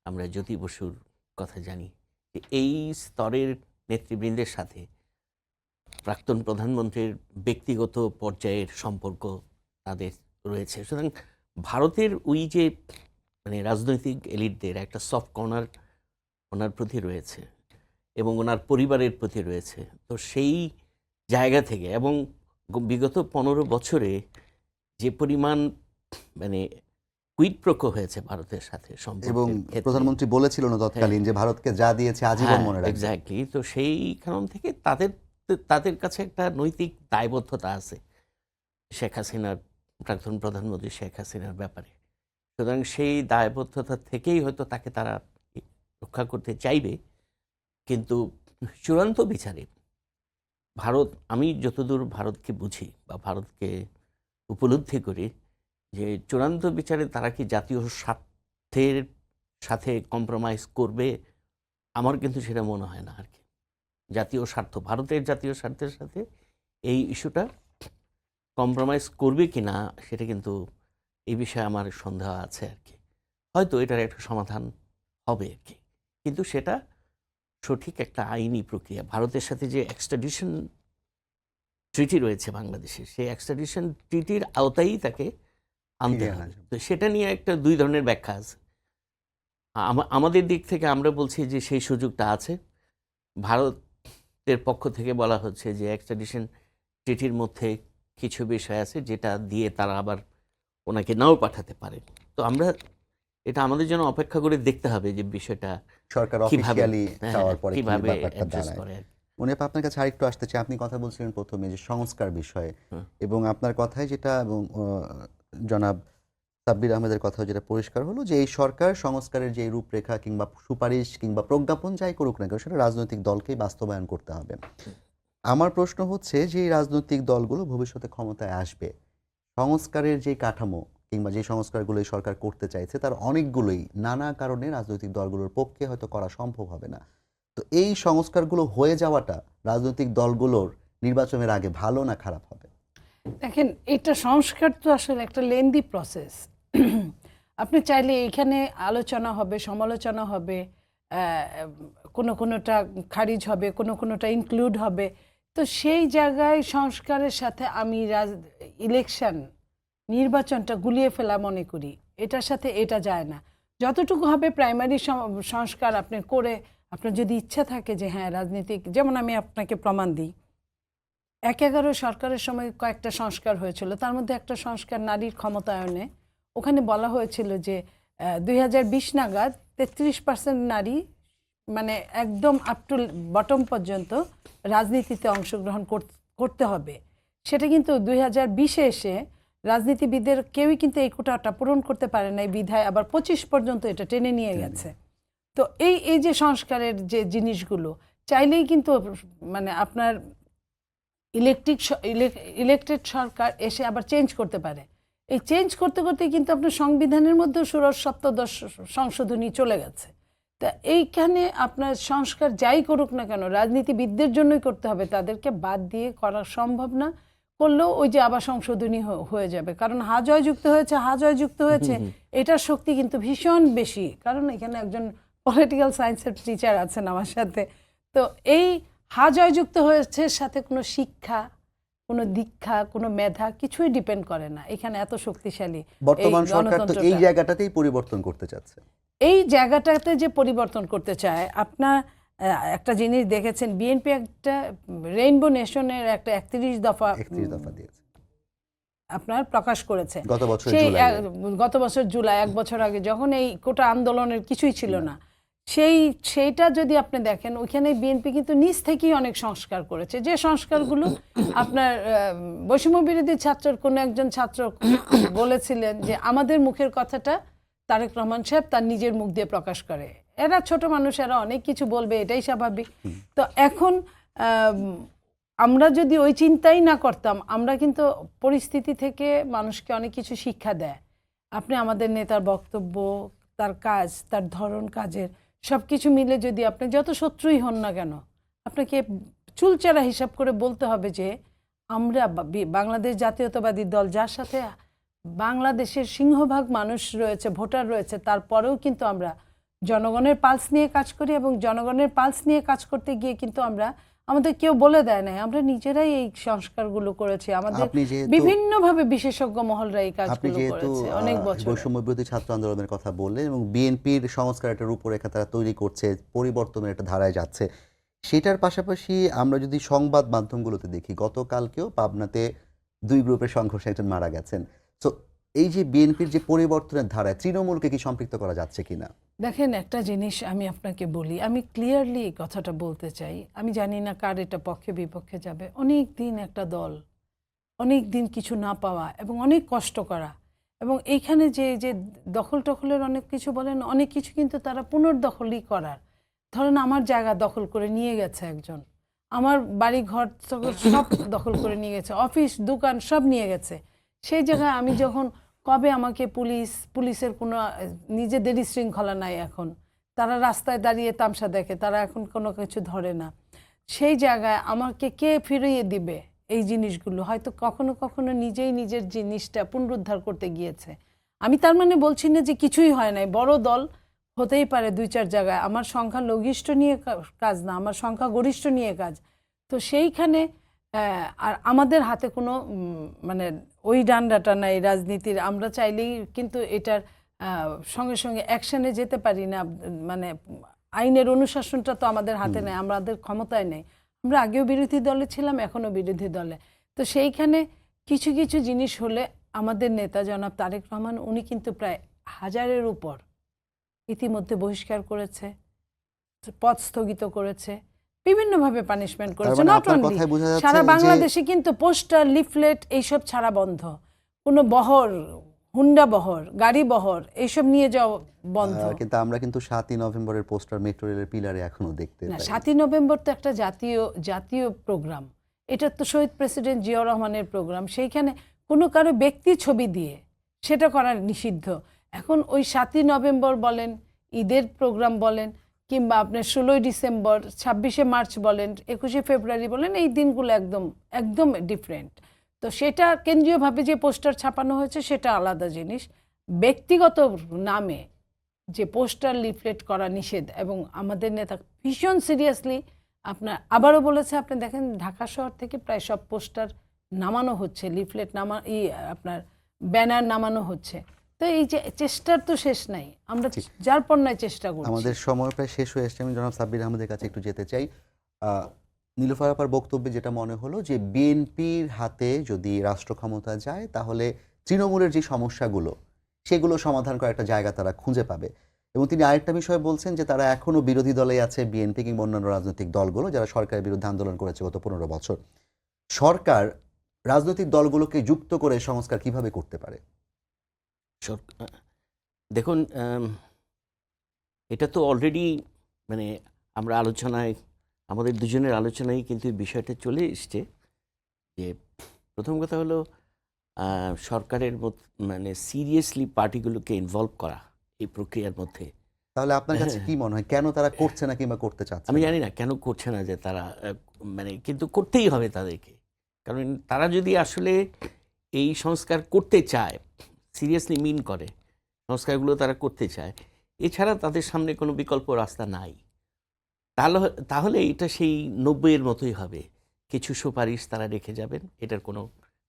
আমরা জ্যোতি বসুর কথা জানি, যে এই স্তরের নেতৃবৃন্দের সাথে প্রাক্তন প্রধানমন্ত্রীর ব্যক্তিগত পর্যায়ের সম্পর্ক তাদের রয়েছে। সুতরাং ভারতের ওই যে মানে রাজনৈতিক এলিটদের একটা সফট কর্নার ওনার প্রতি রয়েছে এবং ওনার পরিবারের প্রতি রয়েছে। তো সেই জায়গা থেকে এবং বিগত 15 বছরে যে পরিমাণ মানে কুইট প্রোকো হয়েছে ভারতের সাথে এবং সম্পর্কের ক্ষেত্রে, প্রধানমন্ত্রী বলেছিলেন তৎকালীন যে ভারতকে যা দিয়েছে আজীবন মনে রাখবে। এক্স্যাক্টলি। তো সেই কারণ থেকে তাদের তাদের কাছে একটা নৈতিক দায়বদ্ধতা আছে শেখ হাসিনার, প্রাক্তন প্রধানমন্ত্রী শেখ হাসিনার ব্যাপারে। সুতরাং সেই দায়বদ্ধতা থেকেই হয়তো তাকে তারা রক্ষা করতে চাইবে। কিন্তু চূড়ান্ত বিচারে ভারত, আমি যতদূর ভারতকে বুঝি বা ভারতকে উপলব্ধি করি, যে চূড়ান্ত বিচারে তারা কি জাতীয় স্বার্থের সাথে কম্প্রোমাইজ করবে, আমার কিন্তু সেটা মনে হয় না আর কি। জাতীয় স্বার্থ, ভারতের জাতীয় স্বার্থের সাথে এই ইস্যুটা কম্প্রোমাইজ করবে কি না সেটা কিন্তু, এই বিষয়ে আমার সন্দেহ আছে আর কি। হয়তো এটার একটা সমাধান হবে আর কি, কিন্তু সেটা সঠিক একটা আইনি প্রক্রিয়া। ভারতের সাথে যে এক্সট্রাডিশন ট্রিটি রয়েছে বাংলাদেশে, সেই এক্সট্রাডিশন ট্রিটির আওতায়ই তাকে আনতে ফিরিয়ে আনা হবে। যাবে। তো সেটা নিয়ে একটা দুই ধরনের ব্যাখ্যা আছে। আমাদের দিক থেকে আমরা বলছি যে সেই সুযোগটা আছে। ভারতের পক্ষ থেকে বলা হচ্ছে যে এক্সট্রাডিশন ট্রিটির মধ্যে কিছু বিষয় আছে যেটা দিয়ে তারা আবার ওনাকে নাও পাঠাতে পারে। তো আমরা এটা আমাদের জন্য অপেক্ষা করে দেখতে হবে যে বিষয়টা সরকার কিভাবে অফিসিয়ালি চাওয়ার পরে কি কিভাবে ব্যাপারটা অ্যাড্রেস দাঁড়ায়। করে আর কি। মনিয়াপ, আপনার কাছে আরেকটু আসতে চাই। আপনি কথা বলছিলেন প্রথমে যে সংস্কার বিষয়ে, হুম। এবং আপনার কথায় যেটা, এবং জনাব সাব্বির আহমেদের কথাও যেটা পরিষ্কার হলো যে এই সরকার সংস্কারের যে রূপরেখা কিংবা সুপারিশ কিংবা প্রজ্ঞাপন যাই করুক না কেন, সেটা রাজনৈতিক দলকেই বাস্তবায়ন করতে হবে। আমার প্রশ্ন হচ্ছে যে এই রাজনৈতিক দলগুলো ভবিষ্যতে ক্ষমতায় আসবে, সংস্কারের যে কাঠামো কিংবা যে সংস্কারগুলো এই সরকার করতে চাইছে তার অনেকগুলোই নানা কারণে রাজনৈতিক দলগুলোর পক্ষে হয়তো করা সম্ভব হবে না। তো এই সংস্কারগুলো হয়ে যাওয়াটা রাজনৈতিক দলগুলোর নির্বাচনের আগে ভালো না খারাপ হবে? দেখেন, এটা সংস্কার তো আসলে একটা লেন্দি প্রসেস। আপনি চাইলে এখানে আলোচনা হবে, সমালোচনা হবে, কোনোটা খারিজ হবে, কোনোটা ইনক্লুড হবে। তো সেই জায়গায় সংস্কারের সাথে আমি ইলেকশন, নির্বাচনটা গুলিয়ে ফেলা মনে করি। এটার সাথে এটা যায় না। যতটুকু হবে প্রাইমারি সংস্কার আপনি করে, আপনার যদি ইচ্ছা থাকে যে হ্যাঁ রাজনীতিক, যেমন আমি আপনাকে প্রমাণ দিই, ১/১১ সরকারের সময় কয়েকটা সংস্কার হয়েছিল, তার মধ্যে একটা সংস্কার নারীর ক্ষমতায়নে। ওখানে বলা হয়েছিল যে ২০২০ নাগাদ ৩৩% নারী, মানে একদম আপ টু বটম পর্যন্ত রাজনীতিতে অংশগ্রহণ করতে হবে। সেটা কিন্তু ২০২০-এ এসে রাজনীতিবিদদের কেউই কিন্তু এই কোটাটা পূরণ করতে পারে না, এই বিধায় আবার ২৫ পর্যন্ত এটা টেনে নিয়ে গেছে। তো এই যে সংস্কারের যে জিনিসগুলো চাইলেই কিন্তু মানে আপনার ইলেকটেড সরকার এসে আবার চেঞ্জ করতে পারে। এই চেঞ্জ করতে করতে কিন্তু আপনার সংবিধানের মধ্যেও ষোড়শ সপ্তদশ সংশোধনী চলে গেছে। তা এইখানে আপনার সংস্কার যাই করুক না কেন রাজনীতিবিদদের জন্যই করতে হবে, তাদেরকে বাদ দিয়ে করা সম্ভব না। করলেও ওই যে আবার সংশোধনী হয়ে যাবে, কারণ হা জয় যুক্ত হয়েছে এটার শক্তি কিন্তু ভীষণ বেশি। কারণ এখানে একজন পলিটিক্যাল সায়েন্সের টিচার আছেন আমার সাথে। তো এই হা জয়যুক্ত হয়েছে সাথে কোনো শিক্ষা, কোনো দীক্ষা, কোনো মেধা কিছুই ডিপেন্ড করে না। এখানে এত শক্তিশালী বর্তমান সরকার তো এই জায়গাটাতেই পরিবর্তন করতে চাচ্ছে। এই জায়গাটাতে যে পরিবর্তন করতে চায়, আপনার একটা জিনিস দেখেছেন, বিএনপি একটা রেইনবো নেশনের একটা 31 দফা দিয়েছে আপনার প্রকাশ করেছে গত বছর জুলাই, 1 বছর আগে যখন এই কোটা আন্দোলনের কিছুই ছিল না। সেইটা যদি আপনি দেখেন, ওইখানে বিএনপি কিন্তু নিজ থেকেই অনেক সংস্কার করেছে, যে সংস্কারগুলো আপনার বৈষম্য বিরোধী ছাত্রের কোনো একজন ছাত্র বলেছিলেন যে আমাদের মুখের কথাটা তারেক রহমান সাহেব তার নিজের মুখ দিয়ে প্রকাশ করে। এরা ছোট মানুষ, এরা অনেক কিছু বলবে, এটাই স্বাভাবিক। তো এখন আমরা যদি ওই চিন্তাই না করতাম, আমরা কিন্তু পরিস্থিতি থেকে মানুষকে অনেক কিছু শিক্ষা দেয়। আপনি আমাদের নেতার বক্তব্য, তার কাজ, তার ধরন কাজের সব কিছু মিলে যদি আপনি যত শত্রুই হন না কেন, আপনাকে চুলচেরা হিসাব করে বলতে হবে যে আমরা বাংলাদেশ জাতীয়তাবাদী দল, যার সাথে বাংলাদেশের সিংহভাগ মানুষ রয়েছে, ভোটার রয়েছে, তারপরেও কিন্তু আমরা জনগণের পালস নিয়ে কাজ করি, এবং জনগণের পালস নিয়ে কাজ করতে গিয়ে কিন্তু আমাদের কেউ বলে দেয় না, আমরা নিজেরাই এই সংস্কারগুলো করেছি। আমাদের আপনি যেহেতু বিভিন্নভাবে বিশেষজ্ঞ মহলরা এই আপনি কাজগুলো যেহেতু করেছে অনেক বছর। বৈষম্য বিরোধী ছাত্র আন্দোলনের কথা বললেন এবং বিএনপির সংস্কার একটা রূপরেখা তারা তৈরি করছে, পরিবর্তনের একটা ধারায় যাচ্ছে, সেটার পাশাপাশি আমরা যদি সংবাদ মাধ্যমগুলোতে দেখি, গতকালকেও পাবনাতে 2 গ্রুপের সংঘর্ষে একজন মারা গেছেন। তো এই যে বিএনপির যে পরিবর্তনের ধারায় তৃণমূলকে কি সম্পৃক্ত করা যাচ্ছে কিনা? দেখেন, একটা জিনিস আমি আপনাকে বলি, আমি ক্লিয়ারলি এই কথাটা বলতে চাই, আমি জানি না কার এটা পক্ষে বিপক্ষে যাবে। অনেক দিন একটা দল, অনেক দিন কিছু না পাওয়া এবং অনেক কষ্ট করা, এবং এইখানে যে দখল টখলের অনেক কিছু বলেন, অনেক কিছু কিন্তু তারা পুনর্দখলই করার। ধরেন আমার জায়গা দখল করে নিয়ে গেছে একজন, আমার বাড়ি ঘর সব দখল করে নিয়ে গেছে, অফিস দোকান সব নিয়ে গেছে। সেই জায়গায় আমি যখন, কবে আমাকে পুলিশের কোনো নিজেদেরই শৃঙ্খলা নাই এখন, তারা রাস্তায় দাঁড়িয়ে তামসা দেখে, তারা এখন কোনো কিছু ধরে না। সেই জায়গায় আমাকে কে ফিরিয়ে দিবে এই জিনিসগুলো? হয়তো কখনো কখনো নিজেই নিজের জিনিসটা পুনরুদ্ধার করতে গিয়েছে। আমি তার মানে বলছি না যে কিছুই হয় নাই, বড় দল হতেই পারে 2-4 জায়গায়। আমার সংখ্যা লঘিষ্ঠ নিয়ে কাজ না, আমার সংখ্যা গরিষ্ঠ নিয়ে কাজ। তো সেইখানে আর আমাদের হাতে কোনো মানে ওই ডান্ডাটা নাই রাজনীতির। আমরা চাইলেই কিন্তু এটার সঙ্গে সঙ্গে অ্যাকশনে যেতে পারি না, মানে আইনের অনুশাসনটা তো আমাদের হাতে নেই, আমাদের ক্ষমতায় নেই। আমরা আগেও বিরোধী দলে ছিলাম, এখনও বিরোধী দলে। তো সেইখানে কিছু কিছু জিনিস হলে আমাদের নেতা জনাব তারেক রহমান, উনি কিন্তু প্রায় 1000-এর উপর ইতিমধ্যে বহিষ্কার করেছে, পদ স্থগিত করেছে, বিভিন্নভাবে পানিশমেন্ট করেছে। মানে নট আপনার অনলি কথায় বোঝা যাচ্ছে সারা যে বাংলাদেশে কিন্তু পোস্টার, লিফলেট এইসব ছাড়া বন্ধ। কোনো বহর, হুন্ডা বহর, গাড়ি বহর এইসব নিয়ে যাওয়া বন্ধ। কিন্তু আমরা কিন্তু 7ই নভেম্বরের পোস্টার মেট্রো রেলের পিলারে এখনো দেখতে না, পাই। 7ই নভেম্বর তো একটা জাতীয় প্রোগ্রাম, এটা তো শহীদ প্রেসিডেন্ট জিয়াউর রহমানের প্রোগ্রাম। সেইখানে কোনো কারো ব্যক্তি ছবি দিয়ে সেটা করা নিষিদ্ধ। এখন ওই 7ই নভেম্বর বলেন, ঈদের প্রোগ্রাম বলেন, কিংবা আপনার 16ই ডিসেম্বর, 26শে মার্চ বলেন, 21শে ফেব্রুয়ারি বলেন, এই দিনগুলো একদম একদম ডিফারেন্ট। তো সেটা কেন্দ্রীয়ভাবে যে পোস্টার ছাপানো হয়েছে সেটা আলাদা জিনিস। ব্যক্তিগত নামে যে পোস্টার, লিফলেট করা নিষেধ, এবং আমাদের নেতা ভীষণ সিরিয়াসলি আপনার আবারও বলেছে। আপনি দেখেন ঢাকা শহর থেকে প্রায় সব পোস্টার নামানো হচ্ছে, লিফলেট আপনার ব্যানার নামানো হচ্ছে। তো এই যে চেষ্টার তো শেষ নাই, আমরা যার পর নয় চেষ্টা করছি। আমাদের সময় প্রায় শেষ হয়ে এসেছে। আমি জনাব সাব্বির আহমেদের কাছে একটু যেতে চাই। নীলুফার আপার বক্তব্যে যেটা মনে হলো যে বিএনপির হাতে যদি রাষ্ট্র ক্ষমতা যায়, তাহলে তৃণমূলের যে সমস্যাগুলো সেগুলো সমাধান করার একটা জায়গা তারা খুঁজে পাবে। এবং তিনি আরেকটা বিষয় বলছেন যে তারা এখনো বিরোধী দলেই আছে, বিএনপি কিংবা অন্যান্য রাজনৈতিক দলগুলো যারা সরকারের বিরুদ্ধে আন্দোলন করেছে গত 15 বছর। সরকার রাজনৈতিক দলগুলোকে যুক্ত করে সংস্কার কিভাবে করতে পারে? দেখুন, এটা তো অলরেডি মানে আমরা আলোচনায়, আমাদের দুজনের আলোচনায় কিন্তু এই বিষয়টা চলে এসছে। যে প্রথম কথা হলো সরকারের মানে সিরিয়াসলি পার্টিগুলোকে ইনভলভ করা এই প্রক্রিয়ার মধ্যে। তাহলে আপনার কাছে কি মনে হয় কেন তারা করছে না কিংবা করতে চাচ্ছে আমি না? জানি না কেন করছে না, যে তারা মানে কিন্তু করতেই হবে তাদেরকে। কারণ তারা যদি আসলে এই সংস্কার করতে চায়, সিরিয়াসলি মিন করে সংস্কারগুলো তারা করতে চায়, এছাড়া তাদের সামনে কোনো বিকল্প রাস্তা নাই। তাহলে এটা সেই 90-এর মতোই হবে। কিছু সুপারিশ তারা রেখে যাবেন, এটার কোনো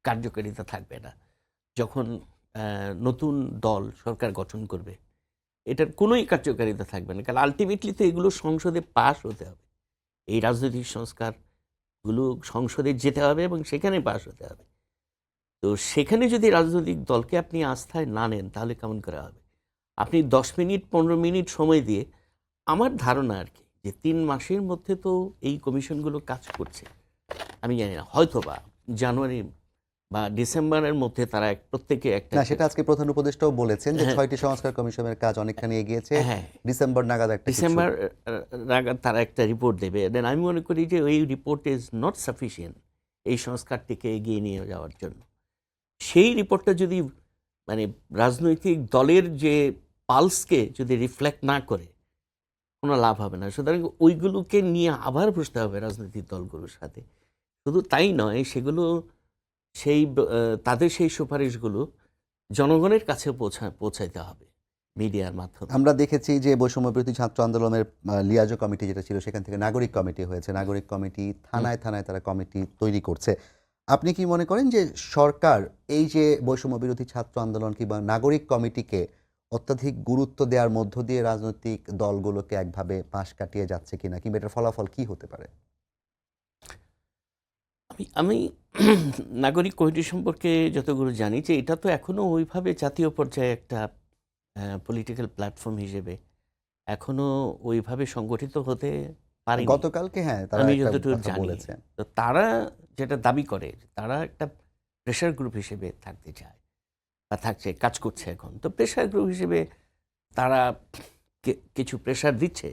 কার্যকারিতা থাকবে না। যখন নতুন দল সরকার গঠন করবে, এটার কোনোই কার্যকারিতা থাকবে না। কারণ আলটিমেটলি তো এগুলো সংসদে পাস হতে হবে। এই রাজনৈতিক সংস্কারগুলো সংসদে যেতে হবে এবং সেখানে পাস হতে হবে। তো সেখানে যদি রাজনৈতিক দলকে আপনি আস্থায় না নেন, তাহলে কেমন করে হবে? আপনি 10 মিনিট 15 মিনিট সময় দিয়ে, আমার ধারণা আর কি, যে 3 মাসের মধ্যে তো এই কমিশনগুলো কাজ করছে। আমি জানি না, হয়তো বা জানুয়ারি বা ডিসেম্বরের মধ্যে তারা প্রত্যেকে একটা, না, সেটা আজকে প্রধান উপদেষ্টাও বলেছেন যে হ্যাঁ। 6টি সংস্কার কমিশনের কাজ অনেকখানি এগিয়েছে, হ্যাঁ, ডিসেম্বর নাগাদ একটা ডিসেম্বর নাগাদ তারা একটা রিপোর্ট দেবে। দেন আমি মনে করি যে এই রিপোর্ট ইজ নট সাফিসিয়েন্ট এই সংস্কারটিকে এগিয়ে নিয়ে যাওয়ার জন্য। সেই রিপোর্টটা যদি মানে রাজনৈতিক দলের যে পালসকে যদি রিফ্লেক্ট না করে, কোনো লাভ হবে না। সুতরাং ওইগুলোকে নিয়ে আবার বসতে হবে রাজনৈতিক দলগুলোর সাথে। শুধু তাই নয়, সেগুলো তাদের সেই সুপারিশগুলো জনগণের কাছে পৌঁছাইতে হবে মিডিয়ার মাধ্যমে। আমরা দেখেছি যে বৈষম্যবিরোধী ছাত্র আন্দোলনের লিয়াজো কমিটি যেটা ছিল সেখান থেকে নাগরিক কমিটি হয়েছে। নাগরিক কমিটি থানায় থানায় তারা কমিটি তৈরি করছে। আপনি কি মনে করেন যে সরকার এই যে বৈষম্যবিরোধী ছাত্র আন্দোলন কিংবা নাগরিক কমিটিকে অত্যাধিক গুরুত্ব দেওয়ার মধ্য দিয়ে রাজনৈতিক দলগুলোকে একভাবে পাশ কাটিয়ে যাচ্ছে কিনা, কিংবা এটার ফলাফল কি হতে পারে? আমি নাগরিক কমিটি সম্পর্কে যতগুলো জানি, যে এটা তো এখনো ওইভাবে জাতীয় পর্যায়ে একটা পলিটিক্যাল প্ল্যাটফর্ম হিসেবে এখনো ওইভাবে সংগঠিত হতে পারেনি। গতকালকে হ্যাঁ তারা আমি একটা যতটুকু কথা জানি, বলেছে। তো তারা যেটা দাবি করে, তারা একটা প্রেশার গ্রুপ হিসেবে থাকতে চায় বা কাজ করছে এখন। তো প্রেশার গ্রুপ হিসেবে তারা কিছু প্রেশার দিচ্ছে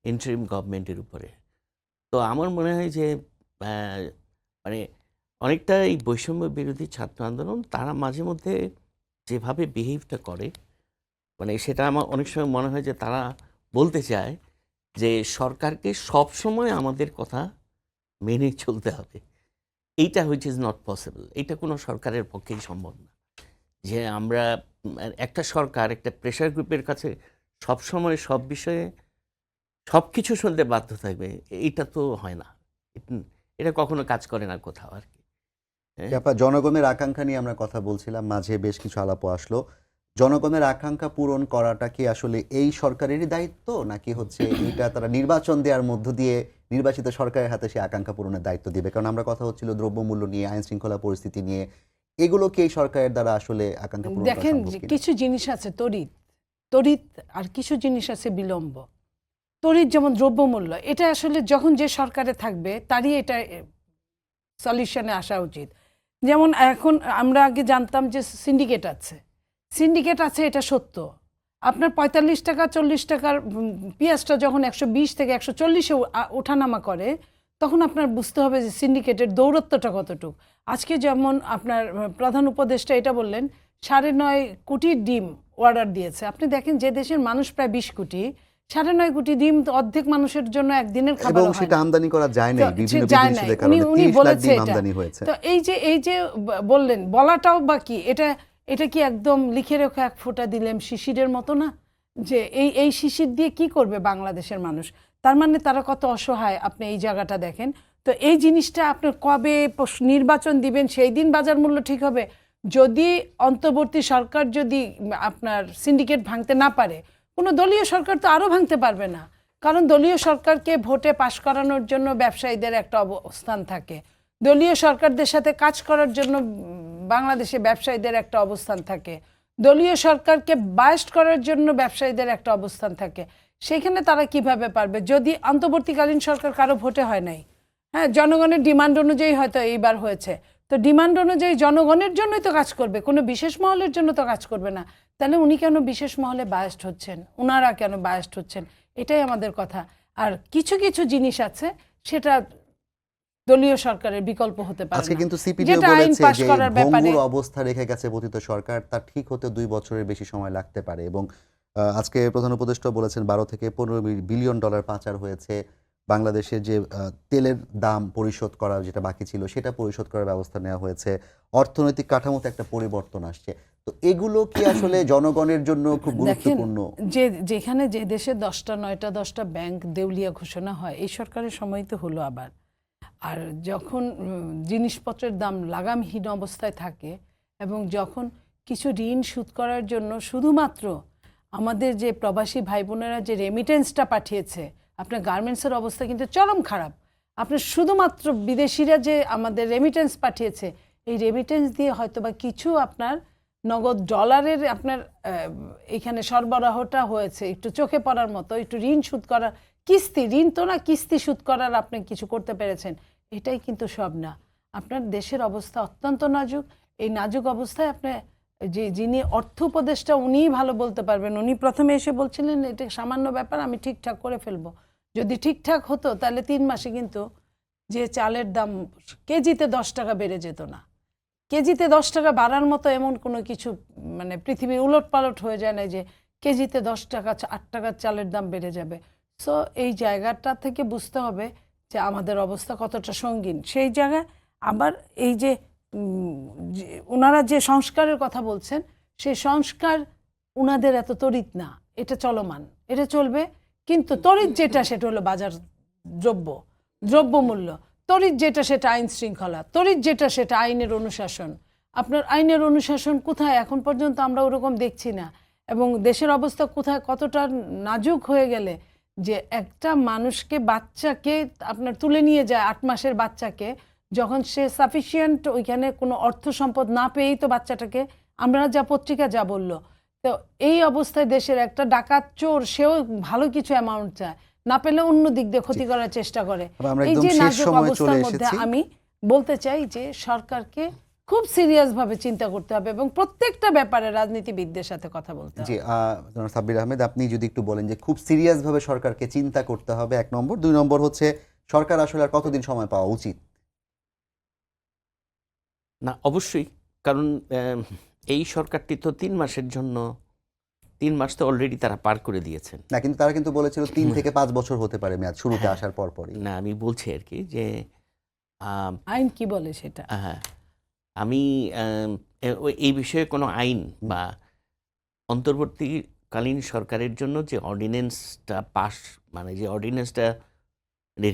ইন্টারিম গভর্নমেন্টের উপরে। তো আমার মনে হয় যে মানে অনেকটা এই বৈষম্য বিরোধী ছাত্র আন্দোলন তারা মাঝে মধ্যে যেভাবে বিহেভটা করে, সেটা আমার অনেক সময় মনে হয় যে তারা বলতে চায় যে সরকারকে সবসময় আমাদের কথা মেনে চলতে হবে। এইটা হুইচ ইজ নট পসিবল। এটা কোনো সরকারের পক্ষেই সম্ভব না যে আমরা একটা সরকার একটা প্রেশার গ্রুপের কাছে সবসময় সব বিষয়ে সব কিছু শুনতে বাধ্য থাকবে। এইটা তো হয় না, এটা কখনো কাজ করে না কোথাও আর কি। জনগণের আকাঙ্ক্ষা নিয়ে আমরা কথা বলছিলাম, মাঝে বেশ কিছু আলাপও আসলো। জনগণের আকাঙ্ক্ষা পূরণ করাটা কি আসলে এই সরকারেরই দায়িত্ব, নাকি হচ্ছে এটা তারা নির্বাচন দেওয়ার মধ্য দিয়ে নির্বাচিত সরকারের হাতে সেই আকাঙ্ক্ষা পূরণের দায়িত্ব দিবে? কারণ আমরা কথা হচ্ছিল দ্রব্যমূল্য নিয়ে, আইন শৃঙ্খলা পরিস্থিতি নিয়ে, এগুলো কি এই সরকারের দ্বারা আসলে আকাঙ্ক্ষা পূরণ করা দেখেন, সম্ভব কিনা? কিছু জিনিস আছে তড়িৎ আর কিছু জিনিস আছে বিলম্ব। তড়িৎ যেমন দ্রব্যমূল্য, এটা আসলে যখন যে সরকারে থাকবে তারই এটা সলিউশনে আসা উচিত। যেমন এখন আমরা আগে জানতাম যে সিন্ডিকেট আছে, এটা সত্য। আপনার ৪৫ টাকা ৪০ টাকার পেঁয়াজটা যখন ১২০ থেকে ১৪০-এ ওঠানামা করে, তখন আপনার বুঝতে হবে যে সিন্ডিকেটের দৌরত্বটা কতটুকু। আজকে যেমন আপনার প্রধান উপদেষ্টা এটা বললেন ৯.৫ কোটি ডিম অর্ডার দিয়েছে। আপনি দেখেন যে দেশের মানুষ প্রায় ২০ কোটি, ৯.৫ কোটি ডিম তো অর্ধেক মানুষের জন্য একদিনের খাবার এবং হয় সেটা না। আমদানি করা যায় না বিভিন্ন যায় নাই। বিধিনিষেধের কারণে। উনি ৩০ লাখ বলেছে ডিম এটা। আমদানি হয়েছে। তো এই যে বললেন, বলাটাও বা কি, এটা কি একদম লিখে রেখে এক ফোঁটা দিলেন শিশিরের মতো না? যে এই শিশির দিয়ে কি করবে বাংলাদেশের মানুষ? তার মানে তারা কত অসহায়, আপনি এই জায়গাটা দেখেন। তো এই জিনিসটা আপনার কবে নির্বাচন দিবেন সেই দিন বাজার মূল্য ঠিক হবে। যদি অন্তর্বর্তী সরকার যদি আপনার সিন্ডিকেট ভাঙতে না পারে, কোনো দলীয় সরকার তো আরও ভাঙতে পারবে না। কারণ দলীয় সরকারকে ভোটে পাশ করানোর জন্য ব্যবসায়ীদের একটা অবস্থান থাকে, দলীয় সরকারদের সাথে কাজ করার জন্য বাংলাদেশে ব্যবসায়ীদের একটা অবস্থান থাকে, দলীয় সরকারকে বায়াস্ট করার জন্য ব্যবসায়ীদের একটা অবস্থান থাকে। সেখানে তারা কিভাবে পারবে যদি অন্তর্বর্তীকালীন সরকার কারো ভোটে হয় নাই? হ্যাঁ, জনগণের ডিমান্ড অনুযায়ী হয়তো এইবার হয়েছে, তো ডিমান্ড অনুযায়ী জনগণের জন্যই তো কাজ করবে, কোনো বিশেষ মহলের জন্য তো কাজ করবে না। তাহলে উনি কেন বিশেষ মহলে বায়াস্ট হচ্ছেন, ওনারা কেন বায়াস্ট হচ্ছেন? এটাই আমাদের কথা। আর কিছু কিছু জিনিস আছে সেটা দলীয় সরকারের বিকল্প হতে পারে আজকে না। কিন্তু সিপিডিও যেটা আইন বলেছে পাশ যে করার ব্যাপারে ভঙ্গুর অবস্থা রেখে গেছে পতিত সরকার, তা ঠিক হতে ২ বছরের বেশি সময় লাগতে পারে। এবং আজকে প্রধান উপদেষ্টা বলেছেন ১২ থেকে ১৫ বিলিয়ন ডলার পাচার হয়েছে। বাংলাদেশের যে তেলের দাম পরিশোধ করা যেটা বাকি ছিল সেটা পরিশোধ করার ব্যবস্থা নেওয়া হয়েছে। অর্থনৈতিক কাঠামোতে একটা পরিবর্তন আসছে। তো এগুলো কি আসলে জনগণের জন্য খুব দেখেন, গুরুত্বপূর্ণ? যেখানে যে দেশে 10টা 9টা 10টা ব্যাংক দেউলিয়া ঘোষণা হয়, এই সরকারের সময় তো হলো আবার। আর যখন জিনিসপত্রের দাম লাগামহীন অবস্থায় থাকে এবং যখন কিছু ঋণ শোধ করার জন্য শুধুমাত্র আমাদের যে প্রবাসী ভাই বোনেরা যে রেমিটেন্সটা পাঠিয়েছে, আপনার গার্মেন্টসের অবস্থা কিন্তু চরম খারাপ। আপনার শুধুমাত্র বিদেশিরা যে আমাদের রেমিটেন্স পাঠিয়েছে, এই রেমিটেন্স দিয়ে হয়তো বা কিছু আপনার নগদ ডলারের আপনার এখানে সরবরাহটা হয়েছে, একটু চোখে পড়ার মতো, একটু ঋণ শোধ করার, ঋণ তো না, কিস্তি শোধ করার আপনি কিছু করতে পেরেছেন। এটাই কিন্তু সব না। আপনার দেশের অবস্থা অত্যন্ত নাজুক। এই নাজুক অবস্থায় আপনি যিনি অর্থ উপদেষ্টা, উনিই ভালো বলতে পারবেন। উনি প্রথমে এসে বলছিলেন এটা সামান্য ব্যাপার, আমি ঠিকঠাক করে ফেলবো। যদি ঠিকঠাক হতো তাহলে 3 মাসে কিন্তু যে চালের দাম কেজিতে 10 টাকা বেড়ে যেত না। কেজিতে 10 টাকা বাড়ার মতো এমন কোনো কিছু পৃথিবীর উলট পালট হয়ে যায় না যে কেজিতে 10 টাকা 8 টাকার চালের দাম বেড়ে যাবে। সো এই জায়গাটা থেকে বুঝতে হবে যে আমাদের অবস্থা কতটা সঙ্গীন। সেই জায়গায় আবার এই যে ওনারা যে সংস্কারের কথা বলছেন, সেই সংস্কার ওনাদের এত তড়িৎ না, এটা চলমান, এটা চলবে। কিন্তু তড়িৎ যেটা সেটা হলো বাজার দ্রব্যমূল্য, তড়িৎ যেটা সেটা আইন শৃঙ্খলা, তড়িৎ যেটা সেটা আইনের অনুশাসন। আপনার আইনের অনুশাসন কোথায় এখন পর্যন্ত আমরা ওরকম দেখছি না। এবং দেশের অবস্থা কোথায় কতটা নাজুক হয়ে গেলে যে একটা মানুষকে, বাচ্চাকে আপনার তুলে নিয়ে যায়, 8 মাসের বাচ্চাকে, যখন সে সাফিসিয়েন্ট ওইখানে কোনো অর্থ সম্পদ না পেয়েই তো বাচ্চাটাকে, আমরা যা পত্রিকা যা বললো, তো এই অবস্থায় দেশের একটা ডাকাত চোর সেও ভালো কিছু অ্যামাউন্ট চায়, না পেলে অন্য দিক দিয়ে ক্ষতি করার চেষ্টা করে। এই যে নাজুক অবস্থার মধ্যে আমি বলতে চাই যে সরকারকে খুব সিরিয়াস ভাবে চিন্তা করতে হবে এবং প্রত্যেকটা ব্যাপারে রাজনীতিবিদদের সাথে কথা বলতে হবে। জি, জনাব সাব্বির আহমেদ, আপনি যদি একটু বলেন যে খুব সিরিয়াস ভাবে সরকারকে চিন্তা করতে হবে, 1 নম্বর। 2 নম্বর হচ্ছে সরকার আসলে আর কতদিন সময় পাওয়া উচিত? না, অবশ্যই, কারণ এই সরকারটি তো 3 মাসের জন্য, 3 মাস তো অলরেডি তারা পার করে দিয়েছেন। না, কিন্তু তারা কিন্তু বলেছিল 3 থেকে 5 বছর হতে পারে মেয়াদ শুরুতে আসার পরপরই। না, আমি বলছি আর কি যে আইন কি বলে সেটা। হ্যাঁ, আমি এই বিষয়ে কোনো আইন বা অন্তর্বর্তীকালীন সরকারের জন্য যে অর্ডিন্যান্সটা মানে যে অর্ডিন্যান্সটা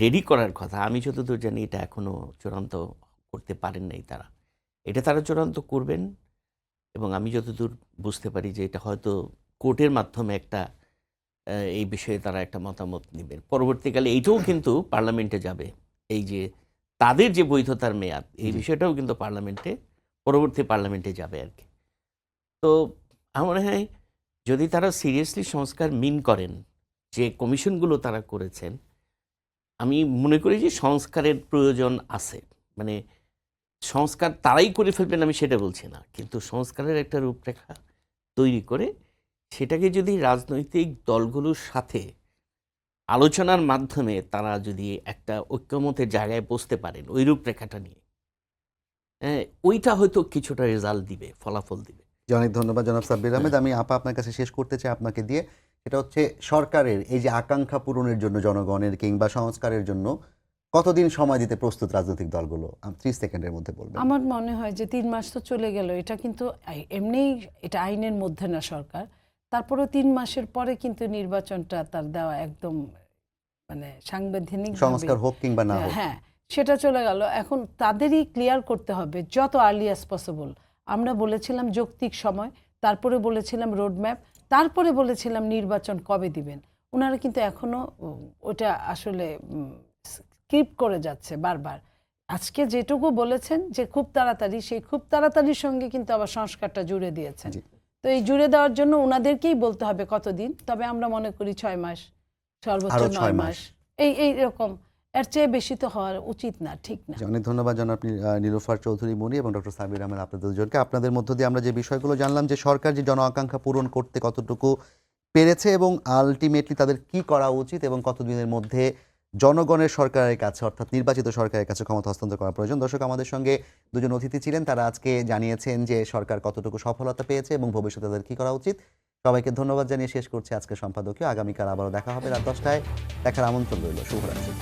রেডি করার কথা, আমি যতদূর জানি এটা এখনো চূড়ান্ত করতে পারেন নাই তারা। এটা তারা চূড়ান্ত করবেন এবং আমি যতদূর বুঝতে পারি যে এটা হয়তো কোর্টের মাধ্যমে একটা এই বিষয়ে তারা একটা মতামত নেবেন। পরবর্তীকালে এইটাও কিন্তু পার্লামেন্টে যাবে। এই যে তাদের যে বৈধতার মেয়াদ, এই বিষয়টাও কিন্তু পরবর্তী পার্লামেন্টে যাবে আর কি। তো আমার মনে হয় যদি তারা সিরিয়াসলি সংস্কার মিন করেন, যে কমিশনগুলো তারা করেছেন, আমি মনে করি যে সংস্কারের প্রয়োজন আছে। মানে সংস্কার তারাই করে ফেলবেন আমি সেটা বলছি না, কিন্তু সংস্কারের একটা রূপরেখা তৈরি করে সেটাকে যদি রাজনৈতিক দলগুলোর সাথে আলোচনার মাধ্যমে তারা যদি একটা ঐক্যমতের জায়গায় বসতে পারেন ওই রূপরেখাটা নিয়ে, ওইটা হয়তো কিছুটা রেজাল্ট দিবে, ফলাফল দিবে। অনেক ধন্যবাদ জনাব সাব্বির আহমেদ। আমি আপনার কাছে শেষ করতে চাই আপনাকে দিয়ে, সেটা হচ্ছে সরকারের এই যে আকাঙ্ক্ষা পূরণের জন্য জনগণের কিংবা সংস্কারের জন্য কতদিন সময় দিতে প্রস্তুত রাজনৈতিক দলগুলো? 30 সেকেন্ডের মধ্যে বলবেন। আমার মনে হয় যে 3 মাস তো চলে গেল, এটা কিন্তু এমনিই এটা আইনের মধ্যে না সরকার, তারপরেও 3 মাসের পরে কিন্তু নির্বাচনটা তার দেওয়া একদম মানে সাংবিধানিক সংস্কার হোক কিংবা না হোক, হ্যাঁ সেটা চলে গেল। এখন তাদেরই ক্লিয়ার করতে হবে যত আর্লি অ্যাজ পসিবল। আমরা বলেছিলাম যৌক্তিক সময়, তারপরে বলেছিলাম রোডম্যাপ, তারপরে বলেছিলাম নির্বাচন কবে দিবেন। ওনারা কিন্তু এখনো ওটা আসলে স্কিপ করে যাচ্ছে বারবার। আজকে যেটুকু বলেছেন যে খুব তাড়াতাড়ি, সেই খুব তাড়াতাড়ির সঙ্গে কিন্তু আবার সংস্কারটা জুড়ে দিয়েছেন। তো এই জুড়ে দেওয়ার জন্য ওনাদেরকেই বলতে হবে কতদিন। তবে আমরা মনে করি 6 মাস, সর্বোচ্চ 9 মাস, এই রকম, এর চেয়ে বেশি তো হওয়ার উচিত না, ঠিক না। অনেক ধন্যবাদ জনাব নীলুফার চৌধুরী মনি এবং ডক্টর সাব্বির আহমেদ, আপনাদের দুজনকে। আপনাদের মধ্য দিয়ে আমরা যে বিষয়গুলো জানলাম যে সরকার যে জন আকাঙ্ক্ষা পূরণ করতে কতটুকু পেরেছে এবং আলটিমেটলি তাদের কি করা উচিত এবং কতদিনের মধ্যে জনগণের সরকারের কাছে অর্থাৎ নির্বাচিত সরকারের কাছে ক্ষমতা হস্তান্তর করা প্রয়োজন। দর্শক, আমাদের সঙ্গে দুজন অতিথি ছিলেন, তারা আজকে জানিয়েছেন যে সরকার কতটুকু সফলতা পেয়েছে এবং ভবিষ্যতে তাদের কি করা উচিত। সবাইকে ধন্যবাদ জানিয়ে শেষ করছি আজকের সম্পাদকীয়। আগামীকাল আবারও দেখা হবে রাত 10টায়। দেখার আমন্ত্রণ রইল। শুভরাত্রি।